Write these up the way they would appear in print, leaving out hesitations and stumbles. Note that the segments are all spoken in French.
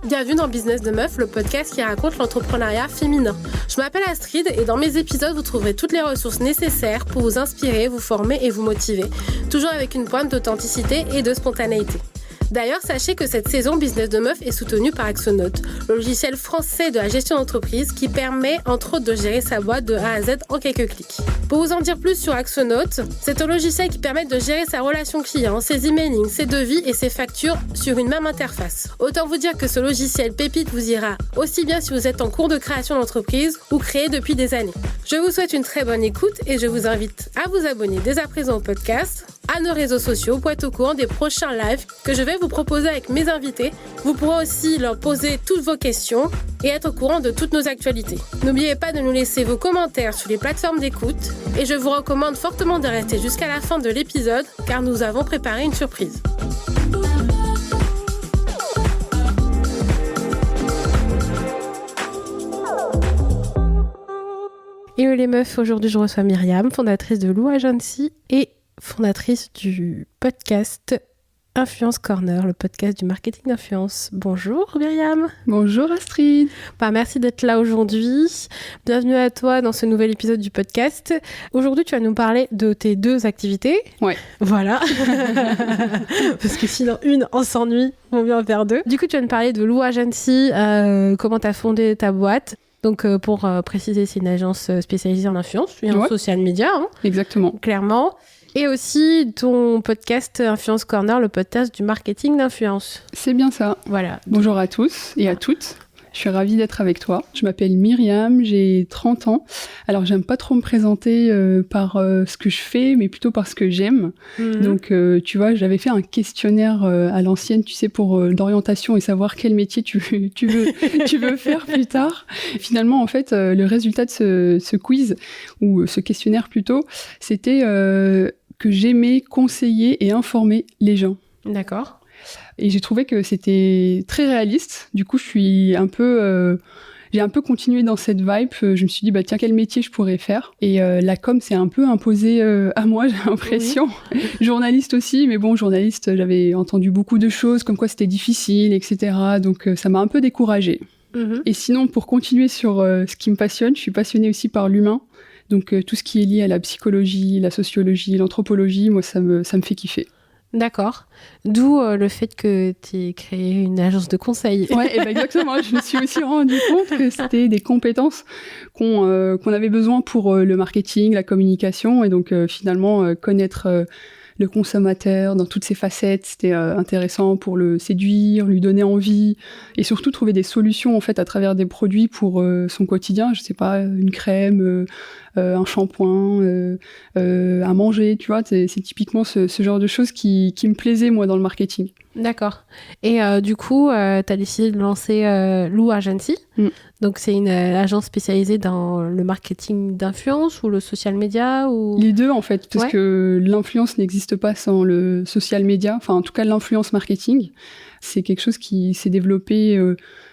bienvenue dans Business de Meuf, le podcast qui raconte l'entrepreneuriat féminin. Je m'appelle Astrid et dans mes épisodes, vous trouverez toutes les ressources nécessaires pour vous inspirer, vous former et vous motiver. Toujours avec une pointe d'authenticité et de spontanéité. D'ailleurs, sachez que cette saison Business de Meuf est soutenue par Axonote, le logiciel français de la gestion d'entreprise qui permet entre autres de gérer sa boîte de A à Z en quelques clics. Pour vous en dire plus sur Axonote, c'est un logiciel qui permet de gérer sa relation client, ses emailings, ses devis et ses factures sur une même interface. Autant vous dire que ce logiciel pépite vous ira aussi bien si vous êtes en cours de création d'entreprise ou créé depuis des années. Je vous souhaite une très bonne écoute et je vous invite à vous abonner dès à présent au podcast, à nos réseaux sociaux pour être au courant des prochains lives que je vais vous proposer avec mes invités. Vous pourrez aussi leur poser toutes vos questions et être au courant de toutes nos actualités. N'oubliez pas de nous laisser vos commentaires sur les plateformes d'écoute et je vous recommande fortement de rester jusqu'à la fin de l'épisode car nous avons préparé une surprise. Hello les meufs, aujourd'hui je reçois Myriam, fondatrice de Lou Agency et fondatrice du podcast Influence Corner, le podcast du marketing d'influence. Bonjour Myriam. Bonjour Astrid. Merci d'être là aujourd'hui. Bienvenue à toi dans ce nouvel épisode du podcast. Aujourd'hui, tu vas nous parler de tes deux activités. Ouais. Voilà. Parce que sinon, une, on s'ennuie, on vient en faire deux. Du coup, tu vas nous parler de Lou Agency, comment tu as fondé ta boîte. Donc, pour préciser, c'est une agence spécialisée en influence et en social media. Hein, exactement. Clairement. Et aussi ton podcast Influence Corner, le podcast du marketing d'influence. C'est bien ça. Voilà. Bonjour à tous et à toutes. Je suis ravie d'être avec toi. Je m'appelle Myriam, j'ai 30 ans. Alors, j'aime pas trop me présenter par ce que je fais, mais plutôt par ce que j'aime. Donc, tu vois, j'avais fait un questionnaire à l'ancienne, tu sais, pour d'orientation et savoir quel métier tu veux faire plus tard. Et finalement, en fait, le résultat de ce quiz, ou ce questionnaire plutôt, c'était que j'aimais conseiller et informer les gens. D'accord. Et j'ai trouvé que c'était très réaliste. Du coup, j'ai un peu continué dans cette vibe. Je me suis dit, bah tiens, quel métier je pourrais faire ? Et la com s'est un peu imposée à moi, j'ai l'impression. Oui. Journaliste aussi, mais bon, journaliste, j'avais entendu beaucoup de choses, comme quoi c'était difficile, etc. Donc, ça m'a un peu découragée. Et sinon, pour continuer sur ce qui me passionne, je suis passionnée aussi par l'humain. Donc, tout ce qui est lié à la psychologie, la sociologie, l'anthropologie, moi, ça me fait kiffer. D'accord. D'où le fait que tu aies créé une agence de conseil. Ouais, exactement. Je me suis aussi rendu compte que c'était des compétences qu'on avait besoin pour le marketing, la communication. Et donc, finalement, connaître le consommateur dans toutes ses facettes, c'était intéressant pour le séduire, lui donner envie et surtout trouver des solutions en fait à travers des produits pour son quotidien. Je sais pas, une crème, un shampoing, à manger, tu vois. C'est typiquement ce genre de choses qui me plaisait moi dans le marketing. D'accord. Et du coup, tu as décidé de lancer Lou Agency. Donc, c'est une agence spécialisée dans le marketing d'influence ou le social media ou... Les deux, en fait, parce que l'influence n'existe pas sans le social media. Enfin, en tout cas, l'influence marketing. C'est quelque chose qui s'est développé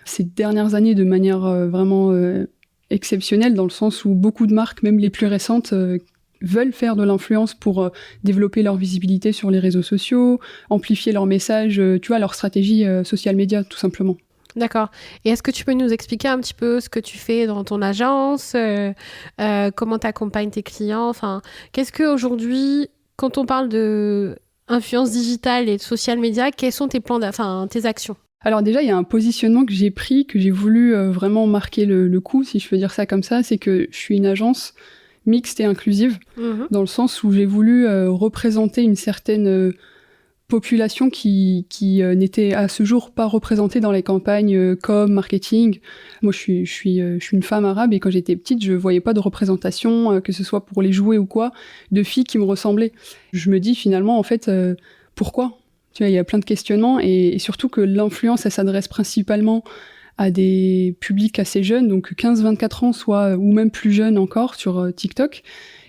ces dernières années de manière vraiment exceptionnelle, dans le sens où beaucoup de marques, même les plus récentes, veulent faire de l'influence pour développer leur visibilité sur les réseaux sociaux, amplifier leur message, tu vois, leur stratégie social media, tout simplement. D'accord. Et est-ce que tu peux nous expliquer un petit peu ce que tu fais dans ton agence, comment tu accompagnes tes clients, enfin, qu'est-ce qu'aujourd'hui, quand on parle de influence digitale et de social media, quels sont tes plans, tes actions ? Alors déjà, il y a un positionnement que j'ai pris, que j'ai voulu vraiment marquer le coup, si je peux dire ça comme ça, c'est que je suis une agence mixte et inclusive, dans le sens où j'ai voulu représenter une certaine population qui n'était à ce jour pas représentée dans les campagnes com, marketing. Moi, je suis une femme arabe et quand j'étais petite, je voyais pas de représentation, que ce soit pour les jouets ou quoi, de filles qui me ressemblaient. Je me dis finalement, en fait, pourquoi ? Tu vois, il y a plein de questionnements et surtout que l'influence, elle s'adresse principalement à des publics assez jeunes, donc 15-24 ans, ou même plus jeunes encore sur TikTok.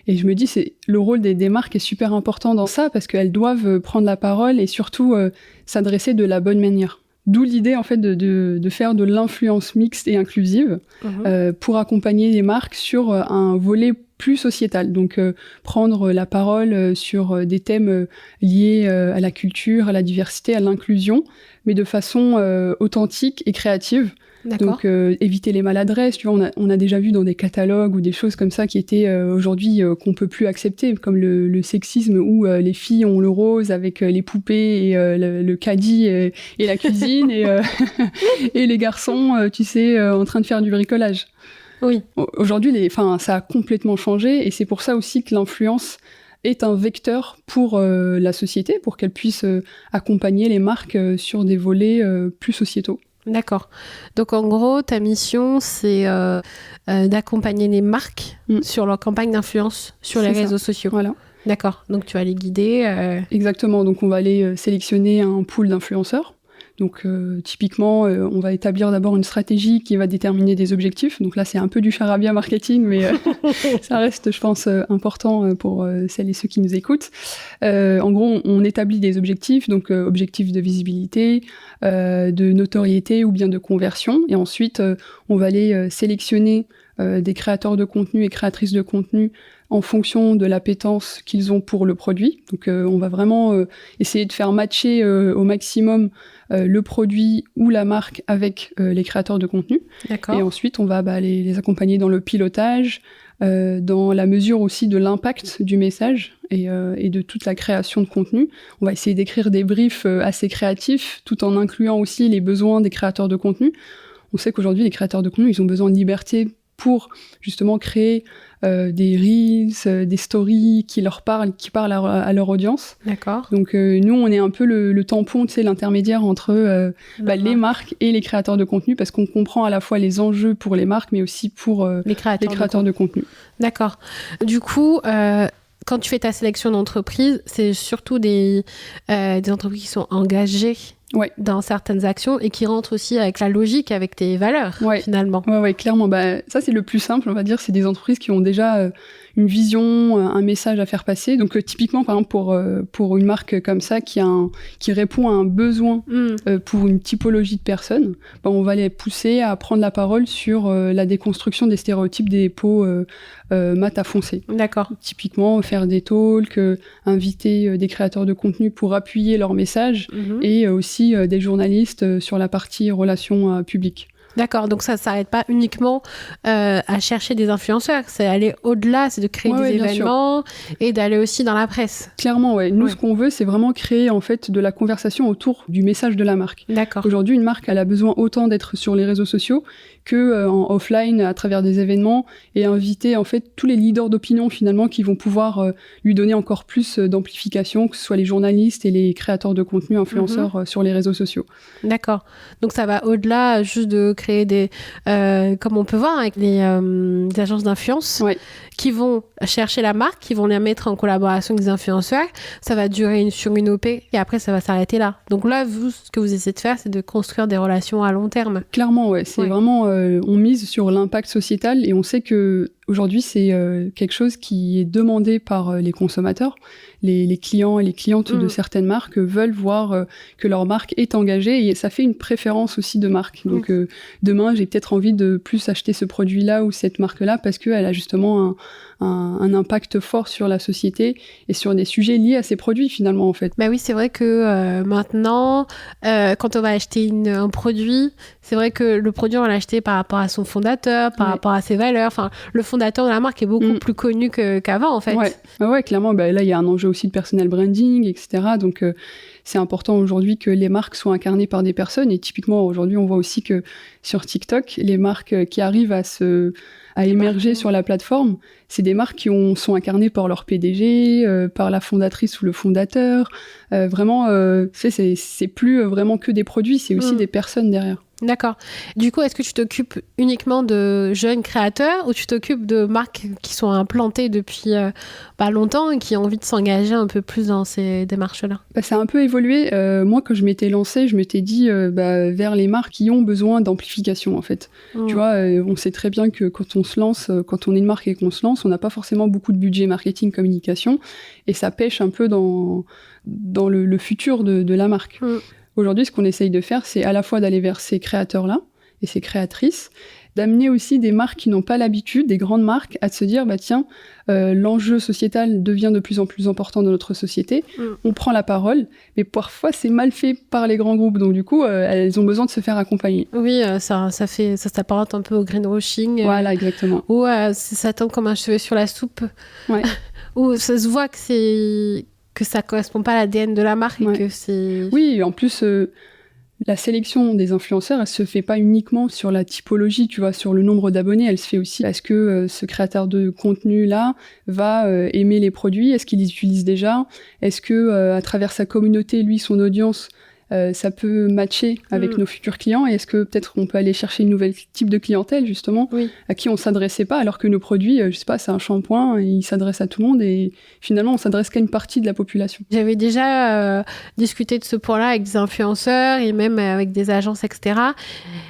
Et je me dis, le rôle des marques est super important dans ça parce qu'elles doivent prendre la parole et surtout s'adresser de la bonne manière. D'où l'idée en fait de faire de l'influence mixte et inclusive pour accompagner les marques sur un volet plus sociétale. Donc prendre la parole sur des thèmes liés à la culture, à la diversité, à l'inclusion, mais de façon authentique et créative. D'accord. Donc éviter les maladresses, tu vois, on a déjà vu dans des catalogues ou des choses comme ça qui étaient aujourd'hui qu'on peut plus accepter, comme le sexisme où les filles ont le rose avec les poupées et le caddie et la cuisine et les garçons, tu sais, en train de faire du bricolage. Oui. Aujourd'hui, ça a complètement changé et c'est pour ça aussi que l'influence est un vecteur pour la société, pour qu'elle puisse accompagner les marques sur des volets plus sociétaux. D'accord. Donc, en gros, ta mission, c'est d'accompagner les marques sur leur campagne d'influence sur les réseaux sociaux. Voilà. D'accord. Donc, tu vas les guider. Exactement. Donc, on va aller sélectionner un pool d'influenceurs. Donc, typiquement, on va établir d'abord une stratégie qui va déterminer des objectifs. Donc là, c'est un peu du charabia marketing, mais ça reste, je pense, important pour celles et ceux qui nous écoutent. En gros, on établit des objectifs, donc objectifs de visibilité, de notoriété ou bien de conversion. Et ensuite, on va aller sélectionner des créateurs de contenu et créatrices de contenu en fonction de l'appétence qu'ils ont pour le produit. Donc on va vraiment essayer de faire matcher au maximum le produit ou la marque avec les créateurs de contenu. D'accord. Et ensuite, on va les accompagner dans le pilotage, dans la mesure aussi de l'impact du message et de toute la création de contenu. On va essayer d'écrire des briefs assez créatifs, tout en incluant aussi les besoins des créateurs de contenu. On sait qu'aujourd'hui, les créateurs de contenu, ils ont besoin de liberté pour justement créer des reels, des stories qui parlent à leur audience. D'accord. Donc nous, on est un peu le tampon, tu sais, l'intermédiaire entre les marques et les créateurs de contenu, parce qu'on comprend à la fois les enjeux pour les marques, mais aussi pour les créateurs de contenu. D'accord. Du coup, quand tu fais ta sélection d'entreprises, c'est surtout des entreprises qui sont engagées dans certaines actions et qui rentrent aussi avec la logique, avec tes valeurs, finalement. Ouais, clairement. Ça, c'est le plus simple, on va dire. C'est des entreprises qui ont déjà une vision, un message à faire passer. Donc, typiquement, par exemple, pour une marque comme ça, qui répond à un besoin pour une typologie de personnes, on va les pousser à prendre la parole sur la déconstruction des stéréotypes des peaux mat à foncé. D'accord. Typiquement, faire des talks, inviter des créateurs de contenu pour appuyer leur message et aussi des journalistes sur la partie relations publiques. D'accord, donc ça ne s'arrête pas uniquement à chercher des influenceurs, c'est aller au-delà, c'est de créer des événements et d'aller aussi dans la presse. Clairement, ouais. Nous, ce qu'on veut, c'est vraiment créer en fait de la conversation autour du message de la marque. D'accord. Aujourd'hui, une marque, elle a besoin autant d'être sur les réseaux sociaux que en offline, à travers des événements, et inviter en fait tous les leaders d'opinion finalement qui vont pouvoir lui donner encore plus d'amplification, que ce soit les journalistes et les créateurs de contenu influenceurs sur les réseaux sociaux. D'accord. Donc ça va au-delà juste de créer des... comme on peut voir avec les agences d'influence qui vont chercher la marque, qui vont la mettre en collaboration avec des influenceurs. Ça va durer sur une OP et après ça va s'arrêter là. Donc là, vous, ce que vous essayez de faire, c'est de construire des relations à long terme. Clairement, ouais. C'est vraiment... on mise sur l'impact sociétal et on sait que aujourd'hui, c'est quelque chose qui est demandé par les consommateurs. Les clients et les clientes de certaines marques veulent voir que leur marque est engagée et ça fait une préférence aussi de marque. Donc demain, j'ai peut-être envie de plus acheter ce produit-là ou cette marque-là parce qu'elle a justement un impact fort sur la société et sur des sujets liés à ces produits finalement en fait. Bah oui, c'est vrai que maintenant, quand on va acheter un produit, c'est vrai que le produit on va l'acheter par rapport à son fondateur, par rapport à ses valeurs. Enfin, le fondateur de la marque est beaucoup plus connu qu'avant en fait. Ouais, clairement. Là, il y a un enjeu aussi de personal branding, etc. Donc c'est important aujourd'hui que les marques soient incarnées par des personnes. Et typiquement aujourd'hui, on voit aussi que sur TikTok, les marques qui arrivent à émerger sur la plateforme, c'est des marques qui sont incarnées par leur PDG, par la fondatrice ou le fondateur. Vraiment, c'est plus vraiment que des produits, c'est aussi des personnes derrière. D'accord. Du coup, est-ce que tu t'occupes uniquement de jeunes créateurs ou tu t'occupes de marques qui sont implantées depuis pas longtemps et qui ont envie de s'engager un peu plus dans ces démarches-là ? Ça a un peu évolué. Moi, quand je m'étais lancée, je m'étais dit vers les marques qui ont besoin d'amplification, en fait. Tu vois, on sait très bien que quand on se lance, quand on est une marque et qu'on se lance, on n'a pas forcément beaucoup de budget marketing, communication, et ça pêche un peu dans le futur de la marque. Aujourd'hui, ce qu'on essaye de faire, c'est à la fois d'aller vers ces créateurs-là et ces créatrices, d'amener aussi des marques qui n'ont pas l'habitude, des grandes marques, à se dire, tiens, l'enjeu sociétal devient de plus en plus important dans notre société, on prend la parole, mais parfois c'est mal fait par les grands groupes, donc du coup, elles ont besoin de se faire accompagner. Oui, ça s'apparente un peu au greenwashing. Voilà, exactement. Ou ça tombe comme un cheveu sur la soupe. Ouais. Où ça se voit que ça correspond pas à l'ADN de la marque et que c'est... Oui, en plus... La sélection des influenceurs, elle se fait pas uniquement sur la typologie, tu vois, sur le nombre d'abonnés, elle se fait aussi parce que ce créateur de contenu-là va aimer les produits, est-ce qu'il les utilise déjà, est-ce que à travers sa communauté, lui, son audience, ça peut matcher avec nos futurs clients, et est-ce que peut-être on peut aller chercher une nouvelle type de clientèle, justement, à qui on s'adressait pas, alors que nos produits, je sais pas, c'est un shampoing, il s'adresse à tout le monde, et finalement, on s'adresse qu'à une partie de la population. J'avais déjà discuté de ce point-là avec des influenceurs, et même avec des agences, etc.,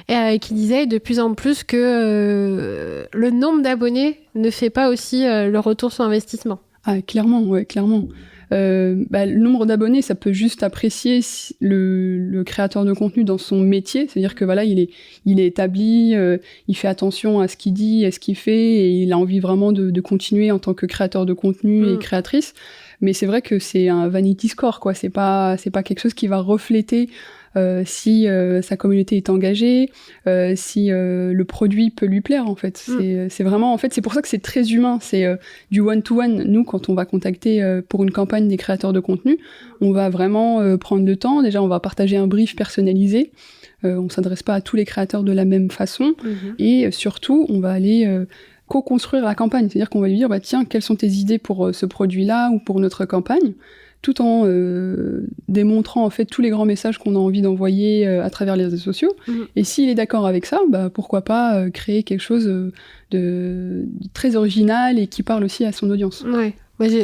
et qui disaient de plus en plus que le nombre d'abonnés ne fait pas aussi le retour sur investissement. Ah, clairement, ouais, clairement. Le nombre d'abonnés, ça peut juste apprécier le créateur de contenu dans son métier, c'est-à-dire que voilà, il est établi, il fait attention à ce qu'il dit, à ce qu'il fait, et il a envie vraiment de continuer en tant que créateur de contenu et créatrice. Mais c'est vrai que c'est un vanity score, quoi. C'est pas quelque chose qui va refléter si sa communauté est engagée, si le produit peut lui plaire, en fait. C'est vraiment, en fait, c'est pour ça que c'est très humain. C'est du one-to-one. Nous, quand on va contacter pour une campagne des créateurs de contenu, on va vraiment prendre le temps. Déjà, on va partager un brief personnalisé. On s'adresse pas à tous les créateurs de la même façon. Et surtout, on va aller co-construire la campagne. C'est-à-dire qu'on va lui dire, tiens, quelles sont tes idées pour ce produit-là ou pour notre campagne, tout en démontrant en fait tous les grands messages qu'on a envie d'envoyer à travers les réseaux sociaux. Et s'il est d'accord avec ça, pourquoi pas créer quelque chose de très original et qui parle aussi à son audience. Ouais.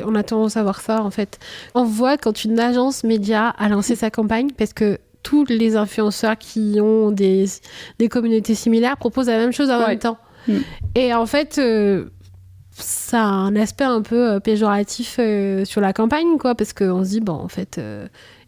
On a tendance à voir ça, en fait. On voit quand une agence média a lancé sa campagne, parce que tous les influenceurs qui ont des communautés similaires proposent la même chose en même temps. Et en fait... ça a un aspect un peu péjoratif sur la campagne, quoi, parce qu'on se dit, en fait,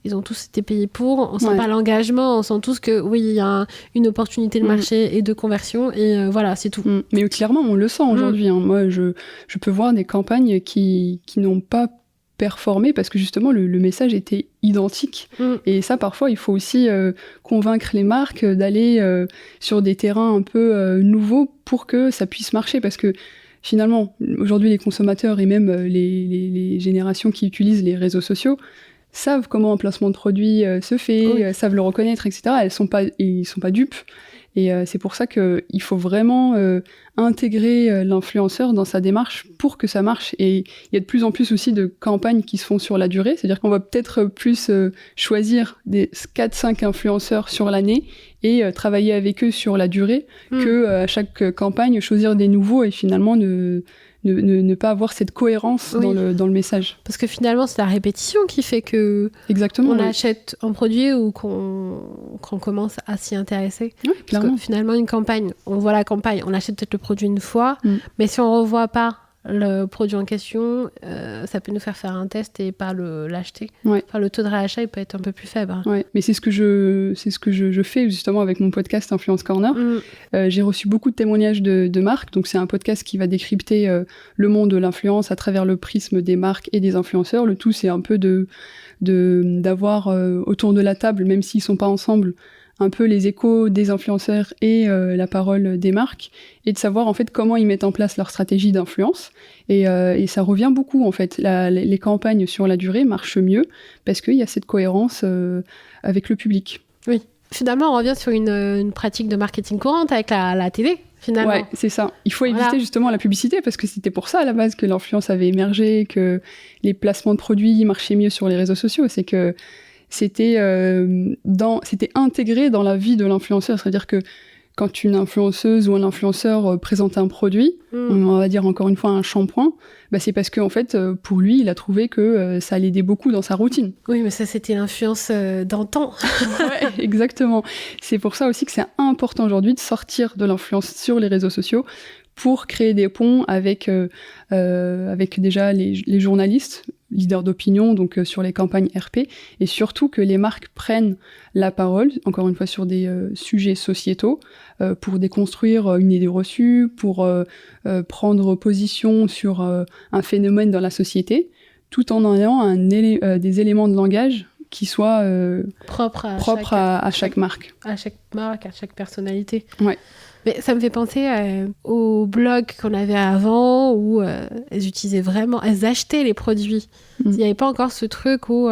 ils ont tous été payés pour, on sent pas l'engagement, on sent tous que, oui, il y a une opportunité de marché et de conversion, et voilà, c'est tout. Mais clairement, on le sent aujourd'hui. Hein. Moi, je peux voir des campagnes qui n'ont pas performé parce que justement, le message était identique. Et ça, parfois, il faut aussi convaincre les marques d'aller sur des terrains un peu nouveaux pour que ça puisse marcher, parce que finalement, aujourd'hui, les consommateurs et même les générations qui utilisent les réseaux sociaux savent comment un placement de produit se fait, savent le reconnaître, etc. Ils sont pas dupes. Et c'est pour ça qu'il faut vraiment intégrer l'influenceur dans sa démarche pour que ça marche. Et il y a de plus en plus aussi de campagnes qui se font sur la durée. C'est-à-dire qu'on va peut-être plus choisir des 4-5 influenceurs sur l'année et travailler avec eux sur la durée que à chaque campagne choisir des nouveaux et finalement ne pas avoir cette cohérence dans le message. Parce que finalement, c'est la répétition qui fait que on achète un produit ou qu'on commence à s'y intéresser. Oui, parce que finalement, une campagne, on voit la campagne, on achète peut-être le produit une fois, mais si on ne revoit pas le produit en question, ça peut nous faire un test et pas l'acheter. Enfin, le taux de réachat il peut être un peu plus faible. Ouais, mais c'est ce que je fais justement avec mon podcast Influence Corner. J'ai reçu beaucoup de témoignages de marques, donc c'est un podcast qui va décrypter le monde de l'influence à travers le prisme des marques et des influenceurs. Le tout, c'est un peu d'avoir autour de la table, même s'ils sont pas ensemble, un peu les échos des influenceurs et la parole des marques, et de savoir en fait comment ils mettent en place leur stratégie d'influence. Et ça revient beaucoup en fait. Les campagnes sur la durée marchent mieux parce qu'il y a cette cohérence avec le public. Oui. Finalement, on revient sur une pratique de marketing courante avec la télé. Finalement. Ouais, c'est ça. Il faut éviter justement la publicité parce que c'était pour ça à la base que l'influence avait émergé, que les placements de produits marchaient mieux sur les réseaux sociaux. C'est que c'était intégré dans la vie de l'influenceur. C'est-à-dire que quand une influenceuse ou un influenceur présente un produit, on va dire encore une fois un shampoing, c'est parce que en fait, pour lui, il a trouvé que ça l'aidait beaucoup dans sa routine. Oui, mais ça, c'était l'influence d'antan. Ouais, exactement. C'est pour ça aussi que c'est important aujourd'hui de sortir de l'influence sur les réseaux sociaux pour créer des ponts avec déjà les journalistes, leader d'opinion, donc sur les campagnes RP, et surtout que les marques prennent la parole, encore une fois sur des sujets sociétaux, pour déconstruire une idée reçue, pour prendre position sur un phénomène dans la société, tout en ayant des éléments de langage qui soient propres à chaque marque. À chaque marque, à chaque personnalité. Ouais. Mais ça me fait penser aux blogs qu'on avait avant où elles achetaient les produits. Il n'y avait pas encore ce truc où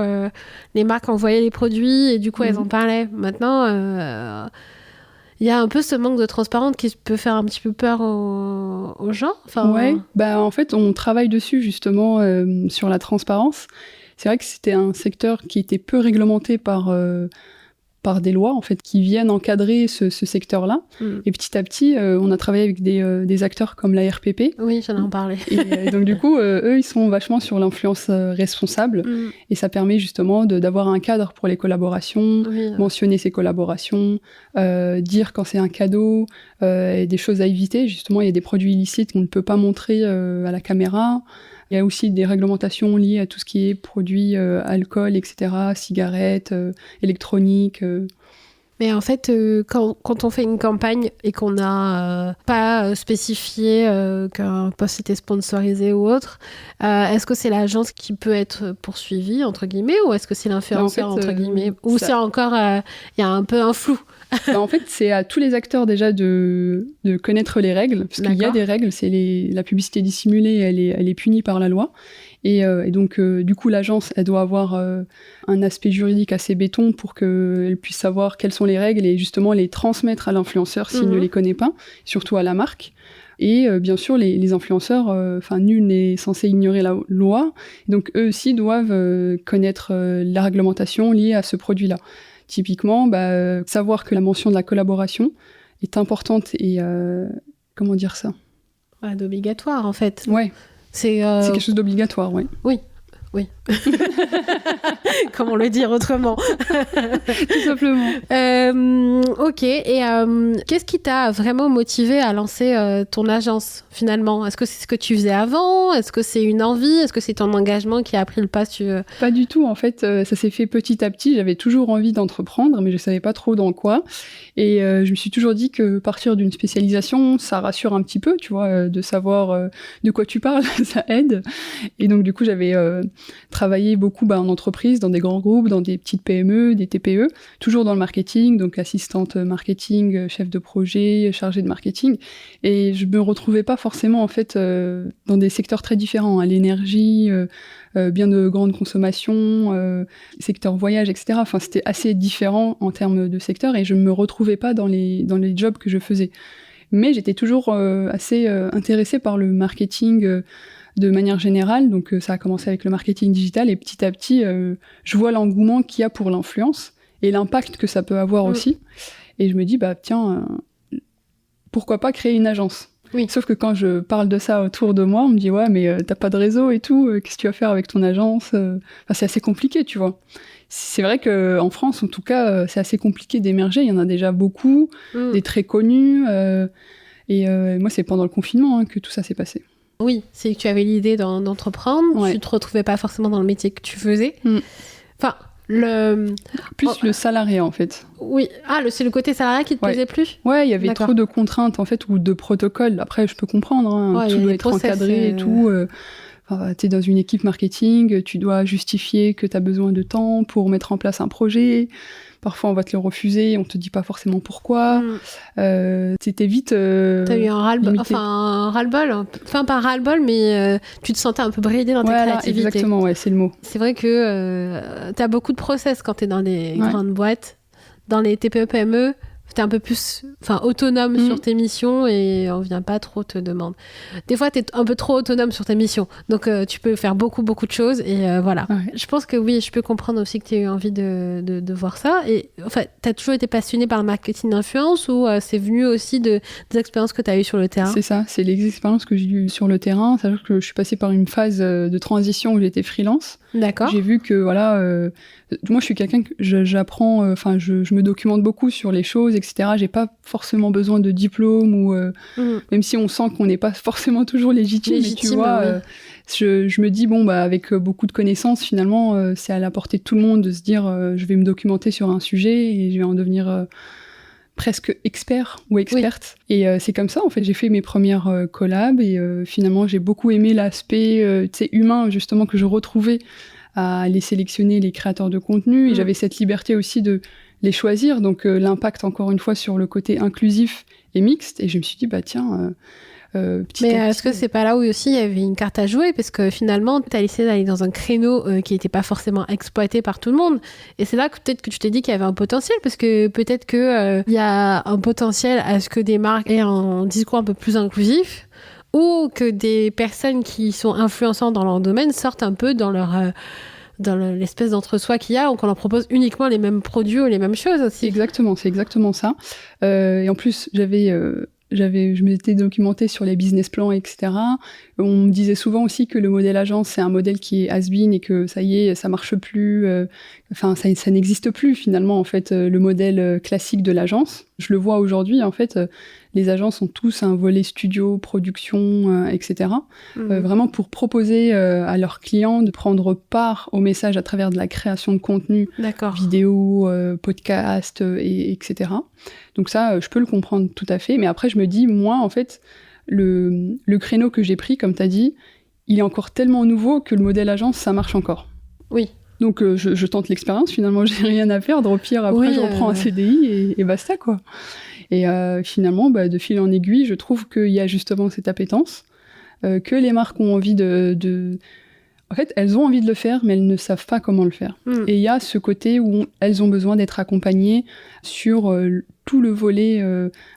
les marques envoyaient les produits et du coup elles en parlaient. Maintenant, il y a un peu ce manque de transparence qui peut faire un petit peu peur aux gens. En fait, on travaille dessus justement sur la transparence. C'est vrai que c'était un secteur qui était peu réglementé par des lois en fait qui viennent encadrer ce secteur-là. Et petit à petit, on a travaillé avec des acteurs comme la RPP. Oui, j'en ai en parlé. Et donc du coup, eux, ils sont vachement sur l'influence responsable. Et ça permet justement d'avoir un cadre pour les collaborations, mentionner ces collaborations, dire quand c'est un cadeau, et des choses à éviter. Justement, il y a des produits illicites qu'on ne peut pas montrer à la caméra. Il y a aussi des réglementations liées à tout ce qui est produits, alcool, etc., cigarettes, électronique. Mais en fait, quand on fait une campagne et qu'on n'a pas spécifié qu'un post était sponsorisé ou autre, est-ce que c'est l'agence qui peut être poursuivie, entre guillemets, ou est-ce que c'est l'influenceur, entre guillemets, ou c'est encore, il y a un peu un flou? En fait, c'est à tous les acteurs déjà de connaître les règles, parce qu'il y a des règles, la publicité dissimulée, elle est punie par la loi. Et donc, du coup, l'agence, elle doit avoir un aspect juridique assez béton pour qu'elle puisse savoir quelles sont les règles et justement les transmettre à l'influenceur s'il ne les connaît pas, surtout à la marque. Et bien sûr, les influenceurs, nul n'est censé ignorer la loi. Donc, eux aussi doivent connaître la réglementation liée à ce produit-là. Typiquement, savoir que la mention de la collaboration est importante et... comment dire ça ? D'obligatoire, en fait. Ouais. C'est quelque chose d'obligatoire, oui. Oui. Comment le dire autrement? Tout simplement. Ok. Et qu'est-ce qui t'a vraiment motivé à lancer ton agence, finalement? Est-ce que c'est ce que tu faisais avant? Est-ce que c'est une envie? Est-ce que c'est ton engagement qui a pris le pas sur... Pas du tout. En fait, ça s'est fait petit à petit. J'avais toujours envie d'entreprendre, mais je savais pas trop dans quoi. Et je me suis toujours dit que partir d'une spécialisation, ça rassure un petit peu, tu vois, de savoir de quoi tu parles, ça aide. Et donc, du coup, j'avais... travaillé beaucoup en entreprise, dans des grands groupes, dans des petites PME, des TPE, toujours dans le marketing, donc assistante marketing, chef de projet, chargée de marketing. Et je me retrouvais pas forcément en fait dans des secteurs très différents, l'énergie, bien de grande consommation, secteur voyage, etc. Enfin, c'était assez différent en termes de secteur et je me retrouvais pas dans les jobs que je faisais. Mais j'étais toujours assez intéressée par le marketing de manière générale, donc ça a commencé avec le marketing digital et petit à petit, je vois l'engouement qu'il y a pour l'influence et l'impact que ça peut avoir aussi. Et je me dis, tiens, pourquoi pas créer une agence ? Oui. Sauf que quand je parle de ça autour de moi, on me dit, ouais, mais t'as pas de réseau et tout, qu'est-ce que tu vas faire avec ton agence ? C'est assez compliqué, tu vois. C'est vrai qu'en France, en tout cas, c'est assez compliqué d'émerger. Il y en a déjà beaucoup, des très connus. Et moi, c'est pendant le confinement que tout ça s'est passé. Oui, c'est que tu avais l'idée d'entreprendre, tu te retrouvais pas forcément dans le métier que tu faisais. Enfin, le salariat, en fait. Oui, c'est le côté salariat qui te plaisait plus ? Ouais, il y avait trop de contraintes, en fait, ou de protocoles. Après, je peux comprendre, tout doit être encadré et tout. T'es dans une équipe marketing, tu dois justifier que t'as besoin de temps pour mettre en place un projet. Parfois, on va te le refuser, on te dit pas forcément pourquoi. C'était vite t'as eu un ras-le-bol, enfin pas ras-le-bol, mais tu te sentais un peu bridé dans ta créativité. Exactement, c'est le mot. C'est vrai que t'as beaucoup de process quand t'es dans les grandes boîtes. Dans les TPE-PME, t'es un peu plus autonome sur tes missions et on vient pas trop te demander. Des fois, t'es un peu trop autonome sur tes missions. Donc, tu peux faire beaucoup de choses et voilà. Ouais. Je pense que oui, je peux comprendre aussi que tu as eu envie de voir ça. Et en fait, t'as toujours été passionné par le marketing d'influence ou c'est venu aussi des expériences que tu as eues sur le terrain ? C'est ça, c'est les expériences que j'ai eues sur le terrain. C'est-à-dire que je suis passée par une phase de transition où j'étais freelance. D'accord. J'ai vu que moi je suis quelqu'un que j'apprends, je me documente beaucoup sur les choses, etc. J'ai pas forcément besoin de diplôme ou même si on sent qu'on n'est pas forcément toujours légitime, mais tu vois, je me dis avec beaucoup de connaissances finalement, c'est à la portée de tout le monde de se dire je vais me documenter sur un sujet et je vais en devenir presque expert ou experte. Oui. Et c'est comme ça, en fait, j'ai fait mes premières collabs et finalement, j'ai beaucoup aimé l'aspect humain, justement, que je retrouvais à aller sélectionner les créateurs de contenu. Et j'avais cette liberté aussi de les choisir. Donc, l'impact, encore une fois, sur le côté inclusif et mixte. Et je me suis dit, mais est-ce que c'est pas là où aussi il y avait une carte à jouer, parce que finalement tu as essayé d'aller dans un créneau qui n'était pas forcément exploité par tout le monde, et c'est là que peut-être que tu t'es dit qu'il y avait un potentiel, parce que peut-être que il y a un potentiel à ce que des marques aient un discours un peu plus inclusif, ou que des personnes qui sont influençantes dans leur domaine sortent un peu dans l'espèce d'entre-soi qu'il y a, ou qu'on leur propose uniquement les mêmes produits ou les mêmes choses aussi. C'est exactement ça. Et en plus, je m'étais documentée sur les business plans, etc. On me disait souvent aussi que le modèle agence, c'est un modèle qui est has-been et que ça y est, ça marche plus. Ça n'existe plus finalement, en fait, le modèle classique de l'agence. Je le vois aujourd'hui, en fait, les agences ont tous un volet studio, production, etc. Vraiment pour proposer à leurs clients de prendre part au message à travers de la création de contenu, vidéo, podcast, etc. Donc ça, je peux le comprendre tout à fait. Mais après, je me dis, moi, en fait, le créneau que j'ai pris, comme tu as dit, il est encore tellement nouveau que le modèle agence, ça marche encore. Oui. Donc je tente l'expérience, finalement, j'ai rien à perdre. Au pire, après, je reprends un CDI et basta, quoi. Et finalement, de fil en aiguille, je trouve qu'il y a justement cette appétence, que les marques ont envie En fait, elles ont envie de le faire, mais elles ne savent pas comment le faire. Et il y a ce côté où elles ont besoin d'être accompagnées sur tout le volet,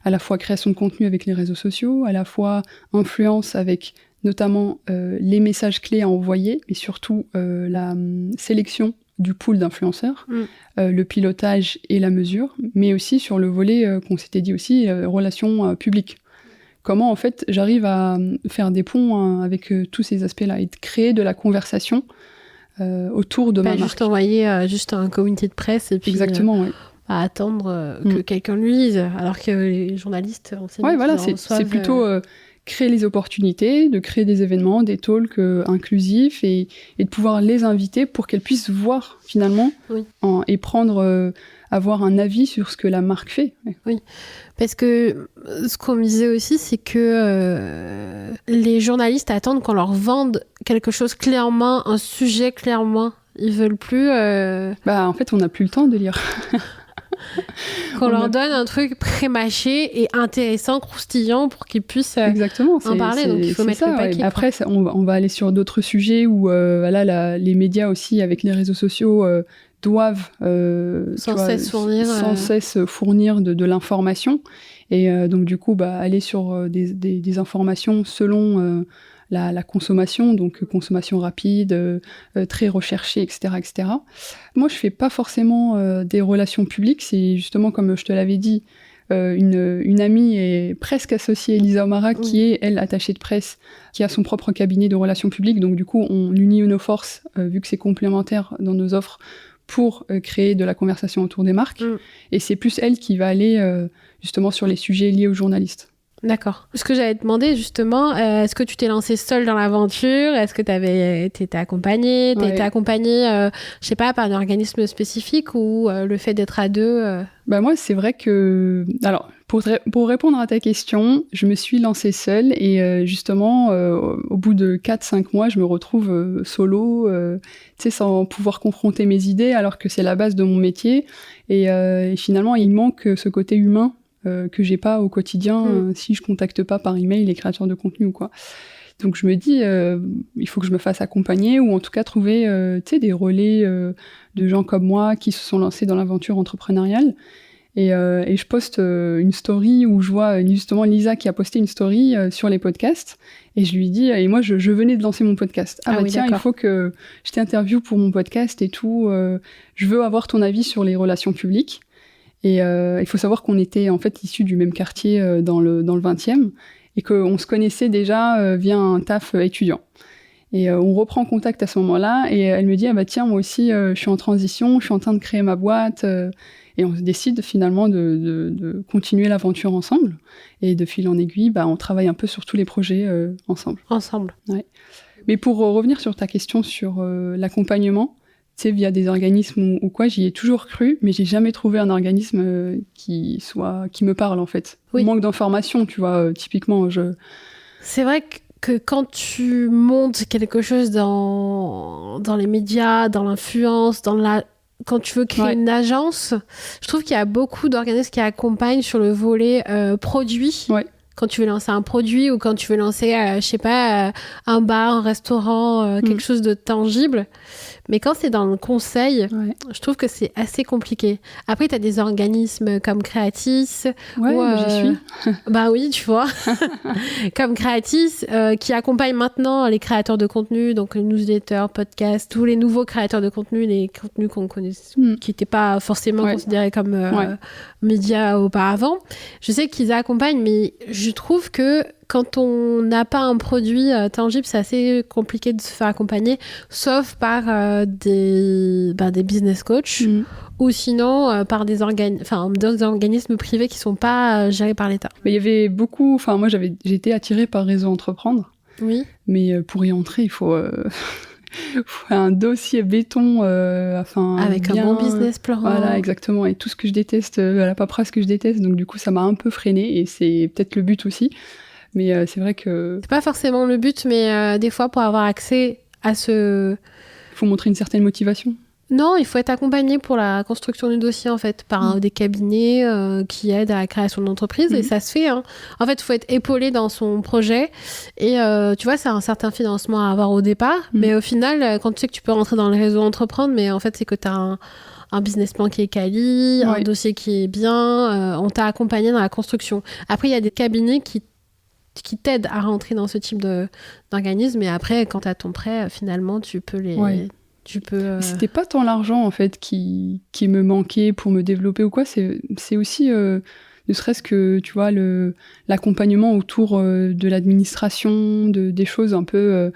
à la fois création de contenu avec les réseaux sociaux, à la fois influence avec notamment les messages clés à envoyer, mais surtout la sélection du pool d'influenceurs, le pilotage et la mesure, mais aussi sur le volet qu'on s'était dit aussi, relations publiques. Comment, en fait, j'arrive à faire des ponts avec tous ces aspects-là et de créer de la conversation autour de ma marque. Juste envoyer juste un communiqué de presse et puis exactement, à attendre que quelqu'un le lise, alors que les journalistes... c'est plutôt créer les opportunités, de créer des événements, des talks inclusifs et de pouvoir les inviter pour qu'elles puissent voir, finalement, et prendre... avoir un avis sur ce que la marque fait. Oui, parce que ce qu'on me disait aussi, c'est que les journalistes attendent qu'on leur vende quelque chose clairement, un sujet clairement. Ils veulent plus... en fait, on n'a plus le temps de lire. Qu'on leur donne un truc pré-mâché et intéressant, croustillant, pour qu'ils puissent en parler. Donc il faut mettre le paquet. Après, on va aller sur d'autres sujets où les médias aussi, avec les réseaux sociaux... doivent sans cesse fournir de l'information et donc du coup aller sur des informations selon la consommation, donc consommation rapide, très recherchée, etc. Moi, je fais pas forcément des relations publiques, c'est justement comme je te l'avais dit, une amie est presque associée, Elisa Omara, qui est, elle, attachée de presse, qui a son propre cabinet de relations publiques, donc du coup, on unit nos forces, vu que c'est complémentaire dans nos offres, pour créer de la conversation autour des marques. Et c'est plus elle qui va aller justement sur les sujets liés aux journalistes. D'accord. Ce que j'allais te demander justement, est-ce que tu t'es lancée seule dans l'aventure ? Est-ce que t'étais accompagnée ? T'as été accompagnée, je sais pas, par un organisme spécifique ou le fait d'être à deux Moi, c'est vrai que... Alors, pour répondre à ta question, je me suis lancée seule et justement, au bout de 4-5 mois, je me retrouve solo, sans pouvoir confronter mes idées alors que c'est la base de mon métier. Et finalement, il manque ce côté humain que j'ai pas au quotidien si je contacte pas par email les créateurs de contenu ou quoi. Donc je me dis, il faut que je me fasse accompagner ou en tout cas trouver des relais de gens comme moi qui se sont lancés dans l'aventure entrepreneuriale. Et je poste une story où je vois justement Lisa qui a posté une story sur les podcasts et je lui dis, et moi je venais de lancer mon podcast. Tiens, il faut que je t'interviewe pour mon podcast et tout. Je veux avoir ton avis sur les relations publiques. Et il faut savoir qu'on était en fait issus du même quartier dans le 20e et qu'on se connaissait déjà via un taf étudiant. Et on reprend contact à ce moment-là, et elle me dit « Ah bah tiens, moi aussi, je suis en transition, je suis en train de créer ma boîte. » Et on décide finalement de continuer l'aventure ensemble. Et de fil en aiguille, on travaille un peu sur tous les projets ensemble. Ouais. Mais pour revenir sur ta question sur l'accompagnement, tu sais, via des organismes ou quoi, j'y ai toujours cru, mais j'ai jamais trouvé un organisme qui me parle, en fait. Oui. Manque d'informations, tu vois, typiquement. C'est vrai que quand tu montes quelque chose dans les médias, dans l'influence, quand tu veux créer une agence, je trouve qu'il y a beaucoup d'organismes qui accompagnent sur le volet produit. Ouais. Quand tu veux lancer un produit ou quand tu veux lancer, je sais pas, un bar, un restaurant, quelque chose de tangible. Mais quand c'est dans le conseil, je trouve que c'est assez compliqué. Après, tu as des organismes comme Creatis. Ouais, j'y suis. Bah oui, tu vois. Comme Creatis, qui accompagne maintenant les créateurs de contenu, donc les newsletters, podcasts, tous les nouveaux créateurs de contenu, les contenus qu'on connaît, qui n'étaient pas forcément considérés comme médias auparavant. Je sais qu'ils accompagnent, mais je trouve que quand on n'a pas un produit tangible, c'est assez compliqué de se faire accompagner, sauf par des business coachs ou sinon par d'autres organismes privés qui ne sont pas gérés par l'État. Mais il y avait beaucoup... Enfin, moi, j'ai été attirée par Réseau Entreprendre. Oui. Mais pour y entrer, il faut un dossier béton. Avec un bon business plan. Voilà, exactement. Et tout ce que je déteste, la paperasse que je déteste. Donc, du coup, ça m'a un peu freinée et c'est peut-être le but aussi. Mais c'est vrai que... C'est pas forcément le but, mais des fois, pour avoir accès à ce... Il faut montrer une certaine motivation. Non, il faut être accompagné pour la construction du dossier, en fait, par des cabinets qui aident à la création d'entreprise, et ça se fait. Hein. En fait, il faut être épaulé dans son projet, et tu vois, c'est un certain financement à avoir au départ, mais au final, quand tu sais que tu peux rentrer dans le réseau entreprendre, mais en fait, c'est que tu as un business plan qui est quali, un dossier qui est bien, on t'a accompagné dans la construction. Après, il y a des cabinets qui t'aident à rentrer dans ce type d'organisme, et après, quand tu as ton prêt, finalement, tu peux les... C'était pas tant l'argent, en fait, qui me manquait pour me développer ou quoi, c'est aussi, ne serait-ce que, tu vois, l'accompagnement autour de l'administration, des choses un peu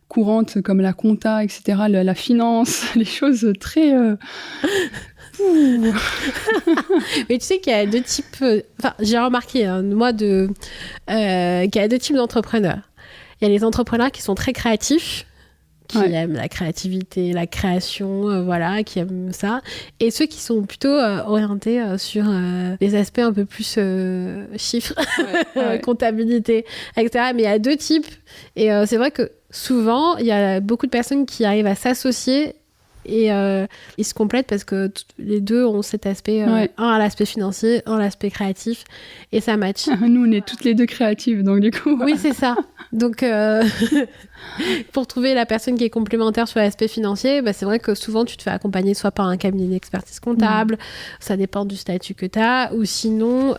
courantes, comme la compta, etc., la finance, les choses très... Mais tu sais qu'il y a deux types... j'ai remarqué, moi, qu'il y a deux types d'entrepreneurs. Il y a les entrepreneurs qui sont très créatifs, qui aiment la créativité, la création, qui aiment ça. Et ceux qui sont plutôt orientés sur les aspects un peu plus chiffres, comptabilité, etc. Mais il y a deux types. Et c'est vrai que souvent, il y a beaucoup de personnes qui arrivent à s'associer et ils se complètent parce que les deux ont cet aspect, un à l'aspect financier, un à l'aspect créatif, et ça match. Nous, on est toutes les deux créatives, donc du coup... Oui, c'est ça. Donc, pour trouver la personne qui est complémentaire sur l'aspect financier, c'est vrai que souvent, tu te fais accompagner soit par un cabinet d'expertise comptable, ça dépend du statut que tu as, ou sinon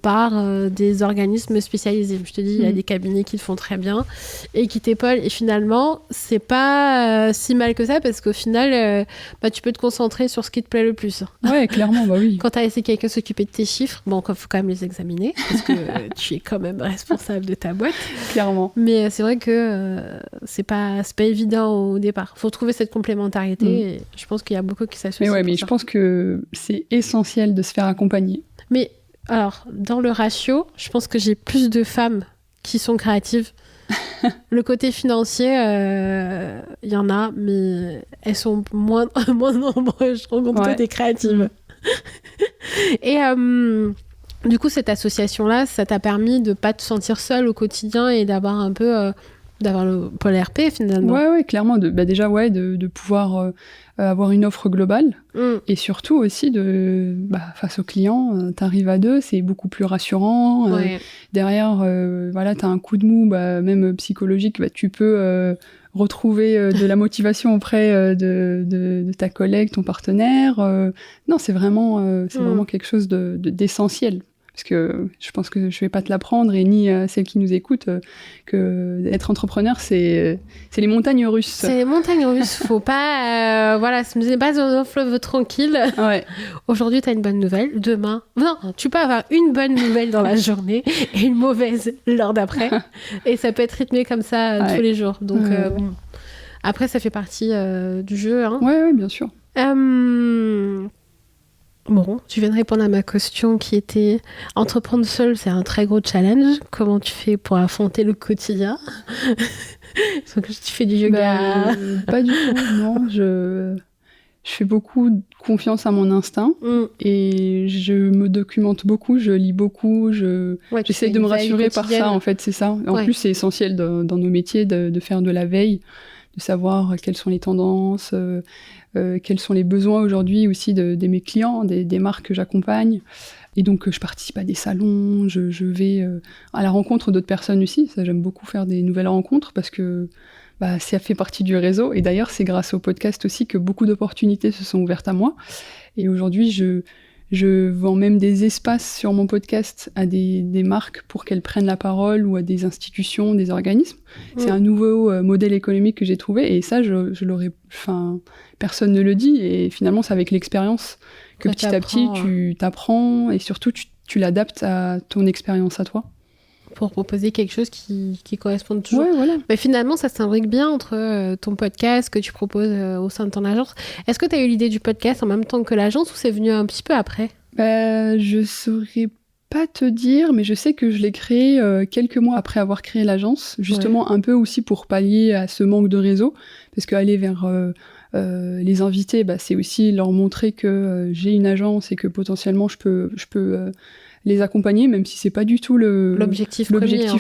par des organismes spécialisés. Je te dis, il y a des cabinets qui le font très bien et qui t'épaulent. Et finalement, c'est pas si mal que ça, parce qu'au final, tu peux te concentrer sur ce qui te plaît le plus. Ouais, clairement, oui. Quand tu as laissé quelqu'un s'occuper de tes chiffres, il faut quand même les examiner, parce que tu es quand même responsable de ta boîte. Clairement. Mais c'est vrai que c'est pas évident au départ. Il faut trouver cette complémentarité et je pense qu'il y a beaucoup qui s'associent. Mais je pense que c'est essentiel de se faire accompagner. Mais alors, dans le ratio, je pense que j'ai plus de femmes qui sont créatives. Le côté financier, il y en a, mais elles sont moins nombreuses. Je rencontre que des créatives. Et... du coup, cette association-là, ça t'a permis de ne pas te sentir seule au quotidien et d'avoir un peu... d'avoir le pôle RP, finalement. Ouais, clairement. De pouvoir avoir une offre globale. Et surtout aussi, face aux clients, t'arrives à deux, c'est beaucoup plus rassurant. Derrière, t'as un coup de mou, même psychologique, tu peux... retrouver de la motivation auprès de ta collègue, ton partenaire. Non, c'est vraiment quelque chose d'essentiel. parce que je pense que je vais pas te l'apprendre, et ni celles qui nous écoutent, que être entrepreneur, c'est les montagnes russes. C'est les montagnes russes. Faut pas, ce n'est pas un fleuve tranquille. Ouais. Aujourd'hui, tu as une bonne nouvelle. Demain, non, tu peux avoir une bonne nouvelle dans la journée et une mauvaise l'heure d'après. Et ça peut être rythmé comme ça tous les jours. Donc, bon. Après, ça fait partie du jeu. Hein. Ouais, bien sûr. Bon, tu viens de répondre à ma question qui était entreprendre seul, c'est un très gros challenge. Comment tu fais pour affronter le quotidien? Donc, tu fais du yoga? Pas du tout, non. Je fais beaucoup confiance à mon instinct et je me documente beaucoup, je lis beaucoup, j'essaie de me rassurer par ça, en fait, c'est ça. En plus, c'est essentiel dans nos métiers de faire de la veille, de savoir quelles sont les tendances, quels sont les besoins aujourd'hui aussi de mes clients, des marques que j'accompagne. Et donc, je participe à des salons, je vais à la rencontre d'autres personnes aussi. Ça, j'aime beaucoup faire des nouvelles rencontres parce que ça fait partie du réseau. Et d'ailleurs, c'est grâce au podcast aussi que beaucoup d'opportunités se sont ouvertes à moi. Et aujourd'hui, je vends même des espaces sur mon podcast à des marques pour qu'elles prennent la parole, ou à des institutions, des organismes. C'est un nouveau modèle économique que j'ai trouvé, et ça, je l'aurais... personne ne le dit, et finalement, c'est avec l'expérience que petit à petit, tu t'apprends, et surtout, tu l'adaptes à ton expérience à toi. Pour proposer quelque chose qui corresponde toujours. Ouais, voilà. Mais finalement, ça s'imbrique bien entre ton podcast que tu proposes au sein de ton agence. Est-ce que tu as eu l'idée du podcast en même temps que l'agence, ou c'est venu un petit peu après? Je saurais pas te dire, mais je sais que je l'ai créé quelques mois après avoir créé l'agence, justement un peu aussi pour pallier à ce manque de réseau, parce qu'aller vers les invités, c'est aussi leur montrer que j'ai une agence et que potentiellement je peux les accompagner, même si c'est pas du tout l'objectif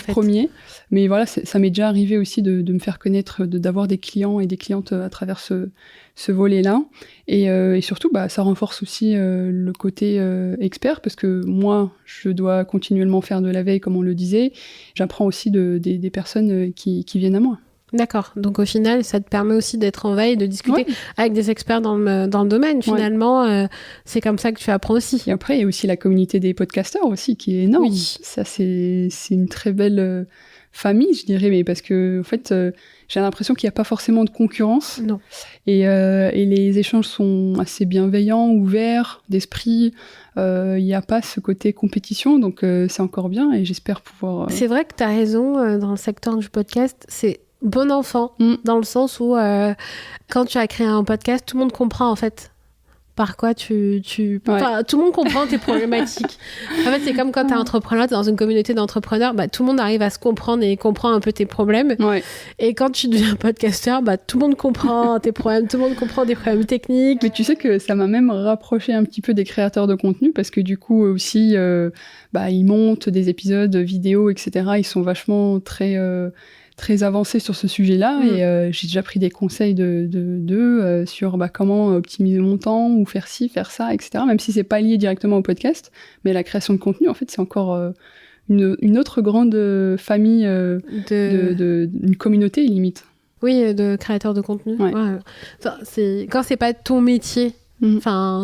premier. Mais voilà, ça m'est déjà arrivé aussi de me faire connaître, d'avoir des clients et des clientes à travers ce volet-là. Et surtout, ça renforce aussi le côté expert, parce que moi, je dois continuellement faire de la veille, comme on le disait. J'apprends aussi des personnes qui viennent à moi. D'accord. Donc au final, ça te permet aussi d'être en veille, de discuter avec des experts dans le domaine. Finalement, c'est comme ça que tu apprends aussi. Et après, il y a aussi la communauté des podcasteurs aussi, qui est énorme. Oui. Ça, c'est une très belle famille, je dirais, mais parce que en fait, j'ai l'impression qu'il n'y a pas forcément de concurrence. Non. Et les échanges sont assez bienveillants, ouverts, d'esprit. Il n'y a pas ce côté compétition, donc c'est encore bien, et j'espère pouvoir... C'est vrai que tu as raison, dans le secteur du podcast, c'est bon enfant, dans le sens où quand tu as créé un podcast, tout le monde comprend en fait par quoi tout le monde comprend tes problématiques. En fait, c'est comme quand t'es entrepreneur, t'es dans une communauté d'entrepreneurs, tout le monde arrive à se comprendre et comprend un peu tes problèmes. Et quand tu deviens podcasteur, tout le monde comprend tes problèmes, tout le monde comprend des problèmes techniques. Mais tu sais que ça m'a même rapproché un petit peu des créateurs de contenu, parce que du coup aussi, ils montent des épisodes vidéo, etc. Ils sont vachement très avancé sur ce sujet-là, et j'ai déjà pris des conseils d'eux sur comment optimiser mon temps, ou faire ci, faire ça, etc. Même si c'est pas lié directement au podcast, mais la création de contenu, en fait, c'est encore une autre grande famille, une communauté limite. Oui, de créateurs de contenu. Ouais. Quand c'est pas ton métier,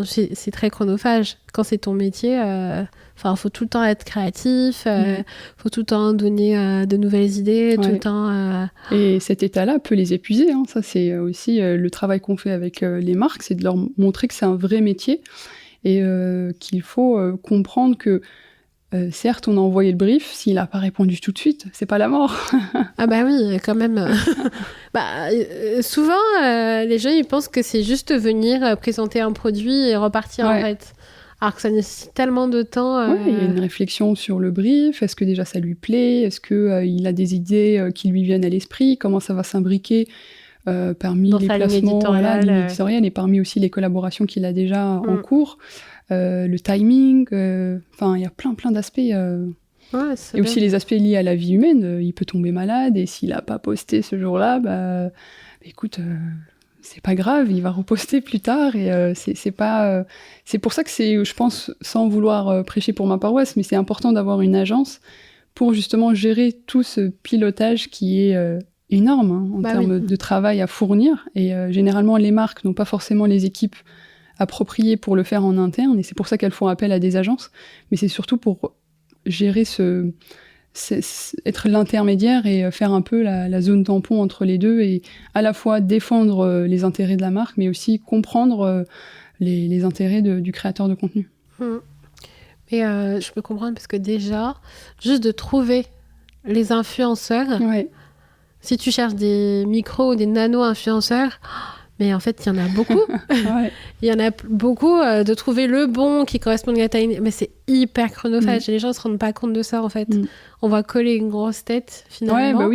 c'est très chronophage. Quand c'est ton métier, faut tout le temps être créatif, faut tout le temps donner de nouvelles idées, tout le temps... Et cet état-là peut les épuiser. Hein. Ça, c'est aussi le travail qu'on fait avec les marques, c'est de leur montrer que c'est un vrai métier, et qu'il faut comprendre que certes, on a envoyé le brief, s'il n'a pas répondu tout de suite, c'est pas la mort. Ah oui, quand même. Souvent, les gens, ils pensent que c'est juste venir présenter un produit et repartir, en fait. Alors que ça nécessite tellement de temps. Il y a une réflexion sur le brief. Est-ce que déjà ça lui plaît? Est-ce qu'il a des idées qui lui viennent à l'esprit? Comment ça va s'imbriquer parmi les placements, ligne éditoriale, et parmi aussi les collaborations qu'il a déjà en cours, le timing, il y a plein d'aspects. Et aussi les aspects liés à la vie humaine. Il peut tomber malade, et s'il n'a pas posté ce jour-là, écoute, c'est pas grave, il va reposter plus tard, et c'est pas... c'est pour ça que c'est, je pense, sans vouloir prêcher pour ma paroisse, mais c'est important d'avoir une agence pour justement gérer tout ce pilotage qui est énorme en termes de travail à fournir. Et généralement, les marques n'ont pas forcément les équipes appropriées pour le faire en interne, et c'est pour ça qu'elles font appel à des agences. Mais c'est surtout pour gérer être l'intermédiaire et faire un peu la zone tampon entre les deux et à la fois défendre les intérêts de la marque, mais aussi comprendre les intérêts du créateur de contenu. Et je peux comprendre parce que déjà, juste de trouver les influenceurs, si tu cherches des micros ou des nano-influenceurs, mais en fait, il y en a beaucoup. Il y en a beaucoup. De trouver le bon qui correspond à ta ligne. Mais c'est hyper chronophage. Et les gens ne se rendent pas compte de ça, en fait. On va coller une grosse tête, finalement.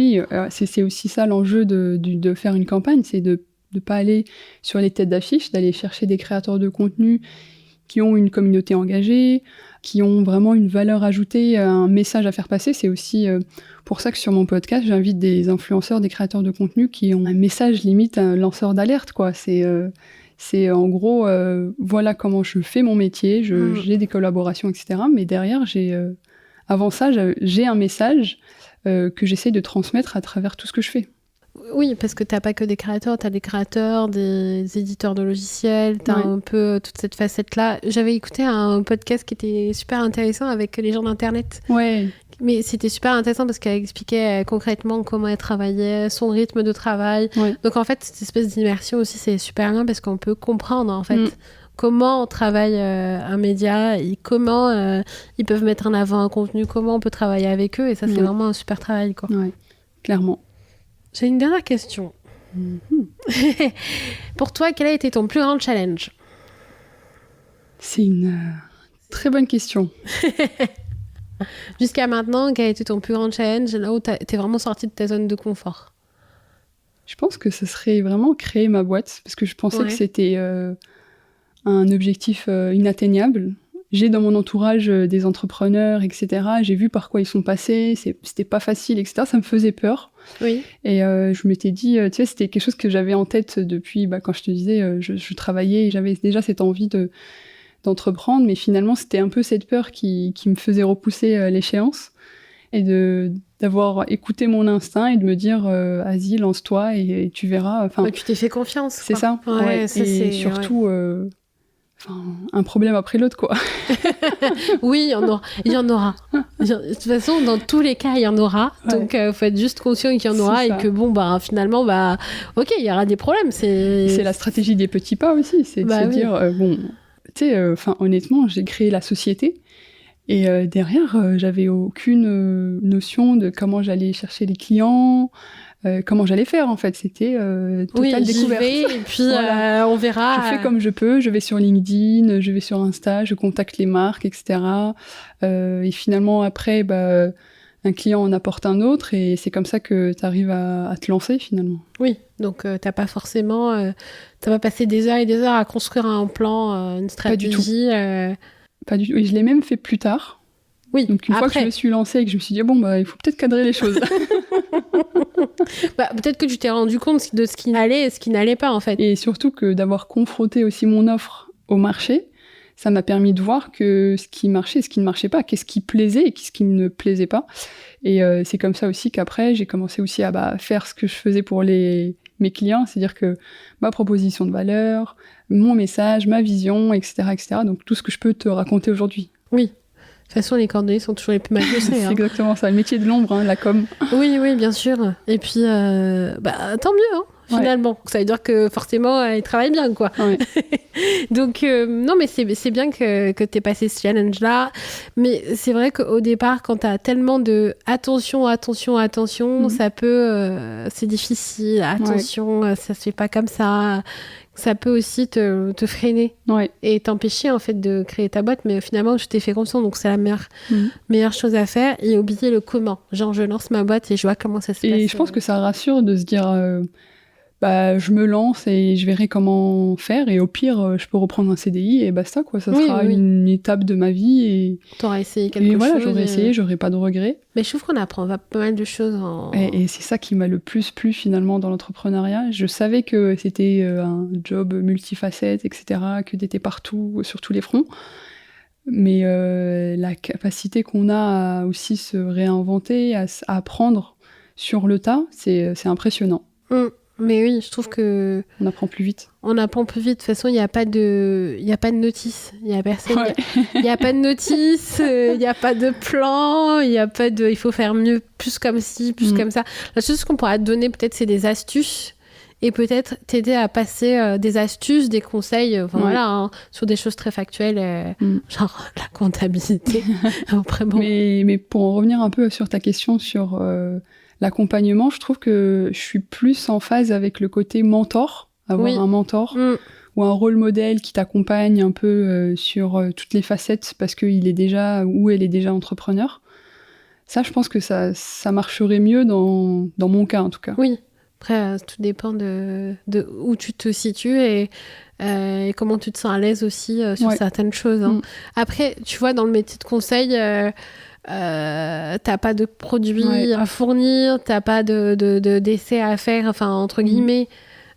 C'est aussi ça l'enjeu de faire une campagne. C'est de ne pas aller sur les têtes d'affiche, d'aller chercher des créateurs de contenu qui ont une communauté engagée, qui ont vraiment une valeur ajoutée, un message à faire passer. C'est aussi pour ça que sur mon podcast, j'invite des influenceurs, des créateurs de contenu qui ont un message limite, un lanceur d'alerte, quoi. C'est en gros, voilà comment je fais mon métier, j'ai des collaborations, etc. Mais derrière, avant ça, j'ai un message que j'essaie de transmettre à travers tout ce que je fais. Oui, parce que t'as pas que des créateurs, t'as des créateurs, des éditeurs de logiciels, t'as un peu toute cette facette-là. J'avais écouté un podcast qui était super intéressant avec les gens d'Internet. Mais c'était super intéressant parce qu'elle expliquait concrètement comment elle travaillait, son rythme de travail. Donc en fait, cette espèce d'immersion aussi, c'est super bien parce qu'on peut comprendre en fait comment on travaille un média et comment ils peuvent mettre en avant un contenu, comment on peut travailler avec eux. Et ça, c'est vraiment un super travail, quoi. Clairement. J'ai une dernière question. Pour toi, quel a été ton plus grand challenge ? C'est une très bonne question. Jusqu'à maintenant, quel a été ton plus grand challenge, là où t'es vraiment sortie de ta zone de confort ? Je pense que ce serait vraiment créer ma boîte, parce que je pensais que c'était un objectif inatteignable. J'ai dans mon entourage des entrepreneurs, etc. J'ai vu par quoi ils sont passés, c'était pas facile, etc. Ça me faisait peur. Et je m'étais dit, tu sais, c'était quelque chose que j'avais en tête depuis, quand je te disais, je travaillais et j'avais déjà cette envie d'entreprendre, mais finalement, c'était un peu cette peur qui me faisait repousser l'échéance et d'avoir écouté mon instinct et de me dire, vas-y, lance-toi et tu verras. Tu t'es fait confiance. C'est ça. Et surtout... un problème après l'autre, quoi. Oui, il y en aura. De toute façon, dans tous les cas, il y en aura. Donc, faut être juste conscient qu'il y en aura et que finalement, ok, il y aura des problèmes. C'est la stratégie des petits pas aussi. C'est de se dire, tu sais, honnêtement, j'ai créé la société et derrière, j'avais aucune notion de comment j'allais chercher les clients, comment j'allais faire, en fait. C'était totale découverte. Et puis on verra. Je fais comme je peux, je vais sur LinkedIn, je vais sur Insta, je contacte les marques, etc. Et finalement, après, un client en apporte un autre et c'est comme ça que tu arrives à te lancer, finalement. Oui, donc t'as pas forcément... t'as pas passé des heures et des heures à construire un plan, une stratégie. Pas du tout. Et je l'ai même fait plus tard. Oui, donc une fois que je me suis lancée et que je me suis dit, il faut peut-être cadrer les choses. Peut-être que tu t'es rendu compte de ce qui allait et ce qui n'allait pas, en fait. Et surtout que d'avoir confronté aussi mon offre au marché, ça m'a permis de voir que ce qui marchait et ce qui ne marchait pas, qu'est-ce qui plaisait et qu'est-ce qui ne plaisait pas. Et c'est comme ça aussi qu'après, j'ai commencé aussi à faire ce que je faisais pour mes clients, c'est-à-dire que ma proposition de valeur, mon message, ma vision, etc., etc. Donc tout ce que je peux te raconter aujourd'hui. Oui. De toute façon, les coordonnées sont toujours les plus mal chaussées. C'est exactement ça, le métier de l'ombre, la com. Oui, bien sûr. Et puis, tant mieux, finalement. Ça veut dire que forcément, ils travaillent bien, quoi. Donc, non, mais c'est bien que tu aies passé ce challenge-là. Mais c'est vrai qu'au départ, quand tu as tellement de attention, ça peut... c'est difficile, attention, ça se fait pas comme ça... Ça peut aussi te freiner et t'empêcher en fait de créer ta boîte, mais finalement je t'ai fait confiance, donc c'est la meilleure chose à faire, et oublier le comment. Genre je lance ma boîte et je vois comment ça se passe. Et je pense que ça rassure de se dire je me lance et je verrai comment faire, et au pire je peux reprendre un CDI et basta, quoi. Ça sera une étape de ma vie et t'auras essayé quelque chose. J'aurais essayé, j'aurais pas de regrets. Mais je trouve qu'on apprend pas mal de choses et c'est ça qui m'a le plus plu finalement dans l'entrepreneuriat. Je savais que c'était un job multifacette, etc., que t'étais partout, sur tous les fronts, mais la capacité qu'on a à aussi se réinventer, à apprendre sur le tas, c'est impressionnant. Mais oui, je trouve que... On apprend plus vite. On apprend plus vite. De toute façon, il n'y a pas de notice. Il n'y a personne. Ouais. Il n'y a pas de notice. Il n'y a pas de plan. Il n'y a pas de... Il faut faire mieux, plus comme ci, plus comme ça. La chose qu'on pourra te donner, peut-être, c'est des astuces. Et peut-être t'aider à passer des astuces, des conseils, sur des choses très factuelles, genre la comptabilité. Vraiment. Mais pour en revenir un peu sur ta question sur l'accompagnement, je trouve que je suis plus en phase avec le côté mentor, avoir un mentor ou un rôle modèle qui t'accompagne un peu sur toutes les facettes parce qu'il est déjà ou elle est déjà entrepreneur. Ça, je pense que ça marcherait mieux dans mon cas, en tout cas. Oui. Après, tout dépend de où tu te situes et comment tu te sens à l'aise aussi sur certaines choses. Hein. Après, tu vois, dans le métier de conseil, t'as pas de produits à fournir, t'as pas d'essais à faire, enfin, entre guillemets.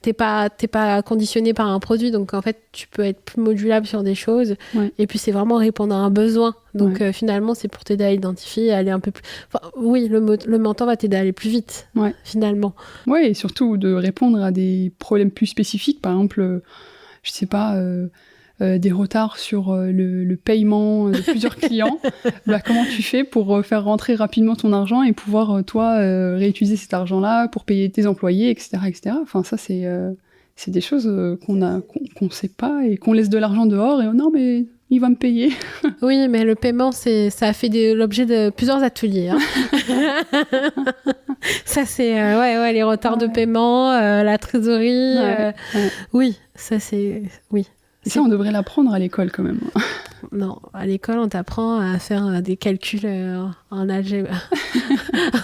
T'es pas conditionné par un produit, donc en fait tu peux être plus modulable sur des choses et puis c'est vraiment répondre à un besoin, donc finalement c'est pour t'aider à identifier, à aller un peu plus... Enfin, oui, le mentor va t'aider à aller plus vite finalement. Et surtout de répondre à des problèmes plus spécifiques, par exemple je sais pas, des retards sur le paiement de plusieurs clients. Comment tu fais pour faire rentrer rapidement ton argent et pouvoir, toi, réutiliser cet argent-là pour payer tes employés, etc. etc. Enfin, ça, c'est des choses qu'on sait pas et qu'on laisse de l'argent dehors et non, mais il va me payer. Oui, mais le paiement, ça a fait l'objet de plusieurs ateliers. Hein. Ça, c'est les retards de paiement, la trésorerie. Oui, ça, c'est... Oui. Et ça, on devrait l'apprendre à l'école quand même. Non, à l'école, on t'apprend à faire des calculs en algèbre.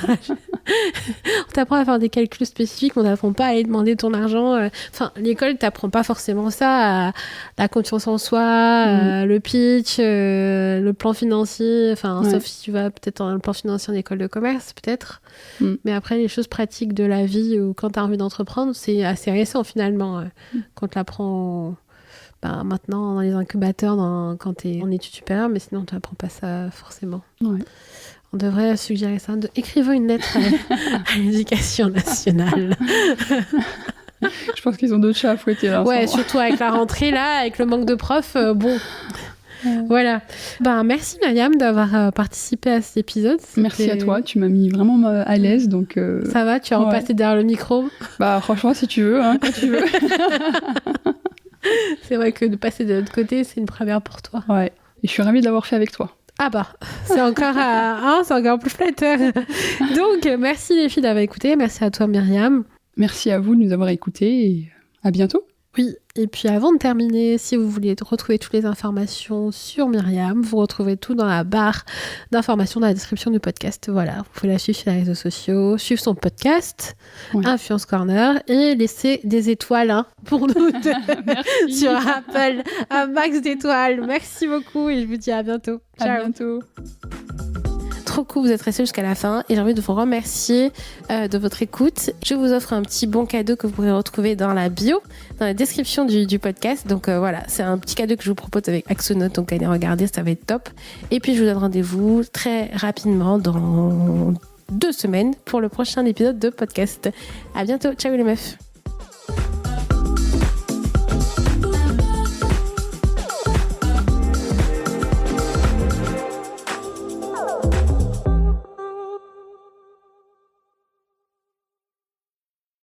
On t'apprend à faire des calculs spécifiques, on t'apprend pas à aller demander ton argent. Enfin, l'école t'apprend pas forcément ça, la confiance en soi, le pitch, le plan financier. Enfin, sauf si tu vas peut-être dans le plan financier en école de commerce, peut-être. Mais après, les choses pratiques de la vie ou quand t'as envie d'entreprendre, c'est assez récent finalement. Quand tu l'apprends... maintenant, dans les incubateurs, quand tu es en études supérieures, mais sinon, tu n'apprends pas ça forcément. On devrait suggérer ça. Écrivons une lettre à l'éducation nationale. Je pense qu'ils ont d'autres chats à fouetter. Là, surtout avec la rentrée, là, avec le manque de profs. Voilà. Merci Myriam d'avoir participé à cet épisode. Merci à toi, tu m'as mis vraiment à l'aise. Donc, ça va, tu as repassé derrière le micro? Franchement, si tu veux, quand tu veux. C'est vrai que de passer de l'autre côté, c'est une première pour toi. Et je suis ravie de l'avoir fait avec toi. C'est encore, c'est encore plus flatteur. Donc, merci les filles d'avoir écouté. Merci à toi Myriam. Merci à vous de nous avoir écoutés et à bientôt. Oui, et puis avant de terminer, si vous voulez retrouver toutes les informations sur Myriam, vous retrouvez tout dans la barre d'informations dans la description du podcast. Voilà, vous pouvez la suivre sur les réseaux sociaux, suivre son podcast, Influence Corner, et laisser des étoiles pour nous sur Apple, un max d'étoiles. Merci beaucoup et je vous dis à bientôt. Ciao. À bientôt. Trop cool, vous êtes restés jusqu'à la fin et j'ai envie de vous remercier de votre écoute. Je vous offre un petit bon cadeau que vous pourrez retrouver dans la bio, dans la description du podcast. Donc voilà, c'est un petit cadeau que je vous propose avec Axonote, donc allez regarder, ça va être top. Et puis je vous donne rendez-vous très rapidement dans 2 semaines pour le prochain épisode de podcast. À bientôt, ciao les meufs.